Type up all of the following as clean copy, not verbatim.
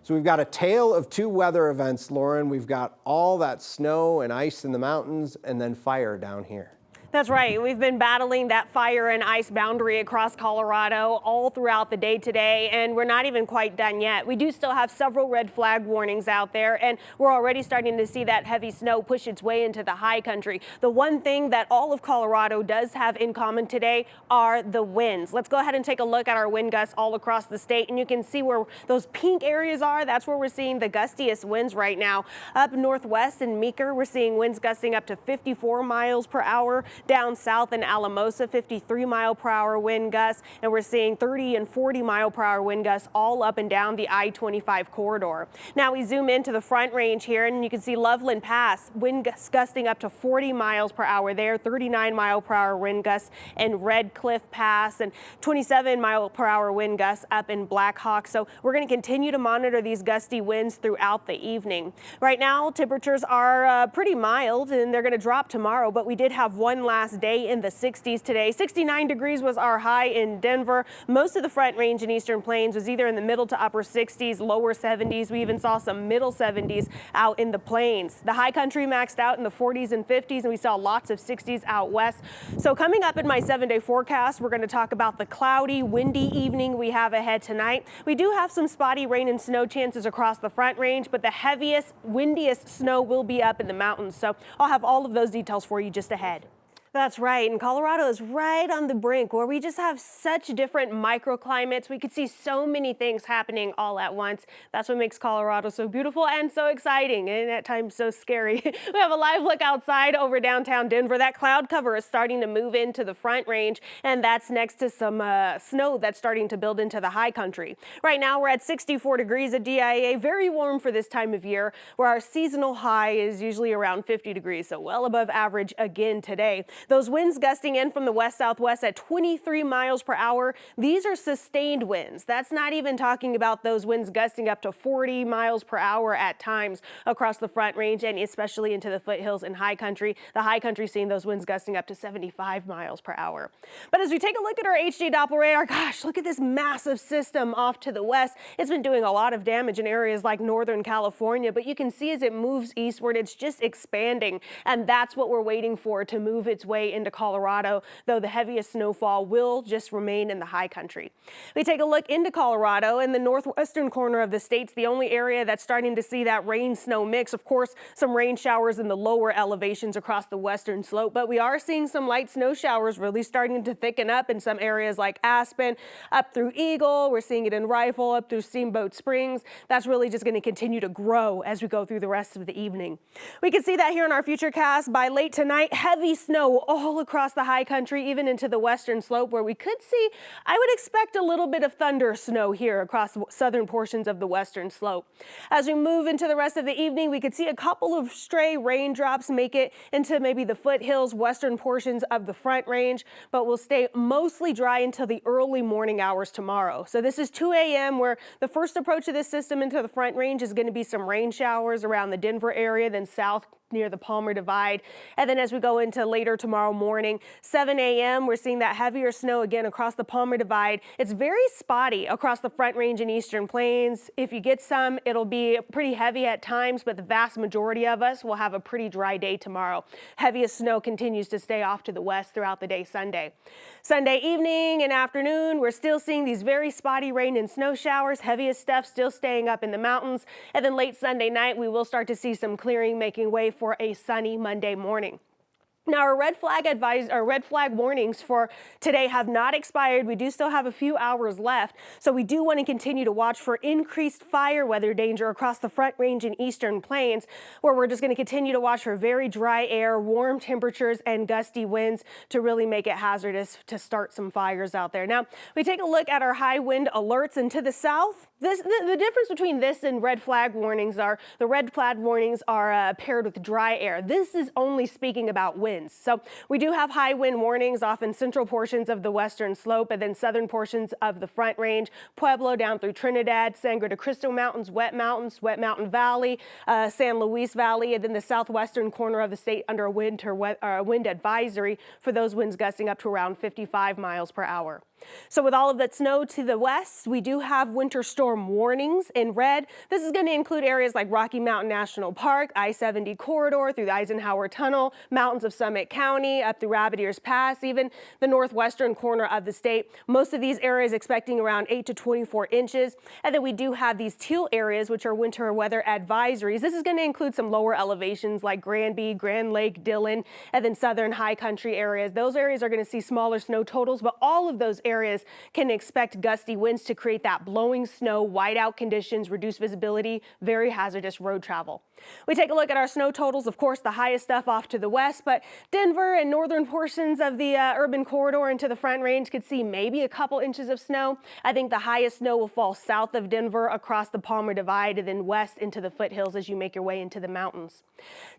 So we've got a tale of two weather events, Lauren. We've got all that snow and ice in the mountains and then fire down here. That's right. We've been battling that fire and ice boundary across Colorado all throughout the day today, and we're not even quite done yet. We do still have several red flag warnings out there, and we're already starting to see that heavy snow push its way into the high country. The one thing that all of Colorado does have in common today are the winds. Let's go ahead and take a look at our wind gusts all across the state, and you can see where those pink areas are. That's where we're seeing the gustiest winds right now. Up northwest in Meeker, we're seeing winds gusting up to 54 miles per hour. Down south in Alamosa, 53-mile-per-hour wind gusts, and we're seeing 30 and 40-mile-per-hour wind gusts all up and down the I-25 corridor. Now we zoom into the Front Range here, and you can see Loveland Pass, wind gusts gusting up to 40 miles per hour there, 39-mile-per-hour wind gusts in Red Cliff Pass, and 27-mile-per-hour wind gusts up in Black Hawk. So we're going to continue to monitor these gusty winds throughout the evening. Right now, temperatures are pretty mild, and they're going to drop tomorrow, but we did have one last day in the 60s today. 69 degrees was our high in Denver. Most of the Front Range and Eastern Plains was either in the middle to upper 60s, lower 70s. We even saw some middle 70s out in the plains. The high country maxed out in the 40s and 50s, and we saw lots of 60s out west. So coming up in my 7-day forecast, we're going to talk about the cloudy, windy evening we have ahead tonight. We do have some spotty rain and snow chances across the Front Range, but the heaviest, windiest snow will be up in the mountains. So I'll have all of those details for you just ahead. That's right, and Colorado is right on the brink where we just have such different microclimates. We could see so many things happening all at once. That's what makes Colorado so beautiful and so exciting, and at times so scary. We have a live look outside over downtown Denver. That cloud cover is starting to move into the Front Range, and that's next to some snow that's starting to build into the high country. Right now, we're at 64 degrees at DIA, very warm for this time of year, where our seasonal high is usually around 50 degrees, so well above average again today. Those winds gusting in from the west-southwest at 23 miles per hour. These are sustained winds. That's not even talking about those winds gusting up to 40 miles per hour at times across the Front Range and especially into the foothills and high country. The high country seeing those winds gusting up to 75 miles per hour. But as we take a look at our HD Doppler radar, gosh, look at this massive system off to the west. It's been doing a lot of damage in areas like Northern California, but you can see as it moves eastward, it's just expanding, and that's what we're waiting for to move its way into Colorado, though the heaviest snowfall will just remain in the high country. We take a look into Colorado. In the northwestern corner of the state's the only area that's starting to see that rain-snow mix. Of course, some rain showers in the lower elevations across the western slope, but we are seeing some light snow showers really starting to thicken up in some areas like Aspen, up through Eagle. We're seeing it in Rifle, up through Steamboat Springs. That's really just going to continue to grow as we go through the rest of the evening. We can see that here in our futurecast. By late tonight, heavy snow all across the high country, even into the western slope, where we could see, I would expect a little bit of thunder snow here across the southern portions of the western slope. As we move into the rest of the evening, we could see a couple of stray raindrops make it into maybe the foothills, western portions of the Front Range, but will stay mostly dry until the early morning hours tomorrow. So this is 2 a.m. where the first approach of this system into the Front Range is going to be some rain showers around the Denver area, then south near the Palmer Divide. And then as we go into later tomorrow morning, 7 a.m., we're seeing that heavier snow again across the Palmer Divide. It's very spotty across the Front Range and Eastern Plains. If you get some, it'll be pretty heavy at times, but the vast majority of us will have a pretty dry day tomorrow. Heaviest snow continues to stay off to the west throughout the day Sunday. Sunday evening and afternoon, we're still seeing these very spotty rain and snow showers. Heaviest stuff still staying up in the mountains. And then late Sunday night, we will start to see some clearing, making way for a sunny Monday morning. Now, our red flag warnings for today have not expired. We do still have a few hours left, so we do want to continue to watch for increased fire weather danger across the Front Range and Eastern Plains, where we're just going to continue to watch for very dry air, warm temperatures, and gusty winds to really make it hazardous to start some fires out there. Now, we take a look at our high wind alerts, and to the south, the difference between this and red flag warnings are the red flag warnings are paired with dry air. This is only speaking about winds. So we do have high wind warnings off in central portions of the western slope and then southern portions of the Front Range, Pueblo down through Trinidad, Sangre de Cristo Mountains, Wet Mountain Valley, San Luis Valley, and then the southwestern corner of the state under a wind advisory for those winds gusting up to around 55 miles per hour. So with all of that snow to the west, we do have winter storm warnings in red. This is going to include areas like Rocky Mountain National Park, I-70 corridor through the Eisenhower Tunnel, mountains of Summit County, up through Rabbit Ears Pass, even the northwestern corner of the state. Most of these areas expecting around 8 to 24 inches. And then we do have these teal areas, which are winter weather advisories. This is going to include some lower elevations like Granby, Grand Lake, Dillon, and then southern high country areas. Those areas are going to see smaller snow totals, but all of those areas can expect gusty winds to create that blowing snow, whiteout conditions, reduced visibility, very hazardous road travel. We take a look at our snow totals. Of course, the highest stuff off to the west, but Denver and northern portions of the urban corridor into the Front Range could see maybe a couple inches of snow. I think the highest snow will fall south of Denver across the Palmer Divide and then west into the foothills as you make your way into the mountains.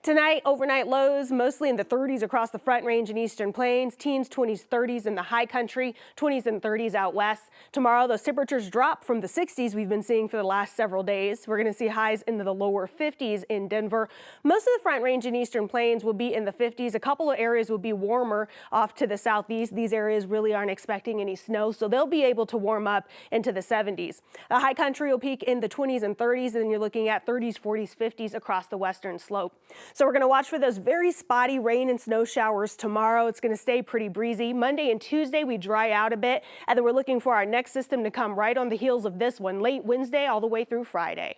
Tonight, overnight lows mostly in the 30s across the Front Range and Eastern Plains, teens, 20s, 30s in the high country, 20s and 30s out west. Tomorrow, those temperatures drop from the 60s we've been seeing for the last several days. We're going to see highs into the lower 50s in Denver. Most of the Front Range and Eastern Plains will be in the 50s. A couple of areas will be warmer off to the southeast. These areas really aren't expecting any snow, so they'll be able to warm up into the 70s. The high country will peak in the 20s and 30s, and then you're looking at 30s, 40s, 50s across the western slope. So we're going to watch for those very spotty rain and snow showers tomorrow. It's going to stay pretty breezy. Monday and Tuesday, we dry out a bit, and then we're looking for our next system to come right on the heels of this one late Wednesday all the way through Friday.